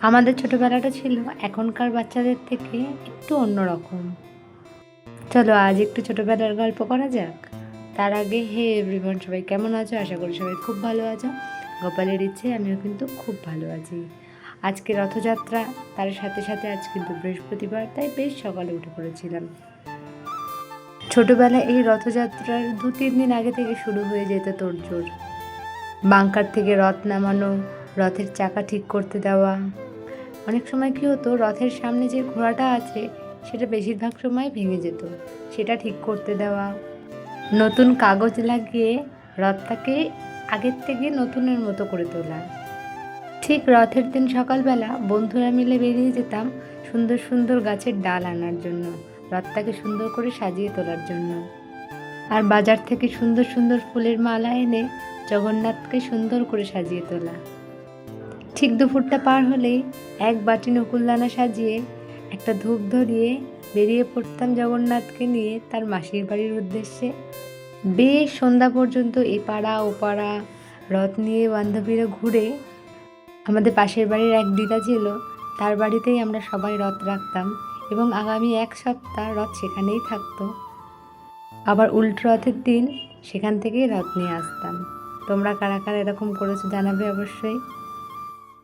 আমাদের ছোটোবেলাটা ছিল এখনকার বাচ্চাদের থেকে একটু অন্যরকম। চলো আজ একটু ছোটোবেলার গল্প করা যাক। তার আগে হে এভরিওয়ান, সবাই কেমন আছো? আশা করি সবাই খুব ভালো আছো। গোপালের ইচ্ছে আমিও কিন্তু খুব ভালো আছি। আজকে রথযাত্রা, তার সাথে সাথে আজ কিন্তু বৃহস্পতিবার, তাই বেশ সকালে উঠে পড়েছিলাম। ছোটোবেলায় এই রথযাত্রার 2-3 দিন আগে থেকে শুরু হয়ে যেত তোড়জোড়। বাংকার থেকে রথ নামানো, রথের চাকা ঠিক করতে দেওয়া। অনেক সময় কী হতো, রথের সামনে যে ঘোড়াটা আছে সেটা বেশিরভাগ সময় ভেঙে যেত, সেটা ঠিক করতে দেওয়া। নতুন কাগজ লাগিয়ে রথটাকে আগের থেকে নতুনের মতো করে তোলা। ঠিক রথের দিন সকালবেলা বন্ধুরা মিলে বেরিয়ে যেতাম সুন্দর সুন্দর গাছের ডাল আনার জন্য, রথটাকে সুন্দর করে সাজিয়ে তোলার জন্য। আর বাজার থেকে সুন্দর সুন্দর ফুলের মালা এনে জগন্নাথকে সুন্দর করে সাজিয়ে তোলা। ঠিক দুপুরটা পার হলেই এক বাটি নকুলদানা সাজিয়ে একটা ধূপ ধরিয়ে বেরিয়ে পড়তাম জগন্নাথকে নিয়ে তার মাসির বাড়ির উদ্দেশ্যে। বেশ সন্ধ্যা পর্যন্ত এপাড়া ওপাড়া রথ নিয়ে বান্ধবীরা ঘুরে। আমাদের পাশের বাড়ির এক দিদা ছিল, তার বাড়িতেই আমরা সবাই রথ রাখতাম এবং আগামী 1 সপ্তাহ রথ সেখানেই থাকতো। আবার উল্টো রথের দিন সেখান থেকেই রথ নিয়ে আসতাম। তোমরা কারা কারা এরকম করেছো জানাবে অবশ্যই।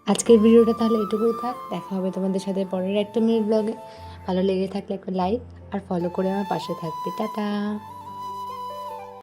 আজকের ভিডিওটা তাহলে এটুকুই থাক, দেখা হবে তোমাদের সাথে পরের একটা মিনিট ব্লগে। ভালো লেগে থাকলে একটা লাইক আর ফলো করে আমার পাশে থাকবে। টাটা।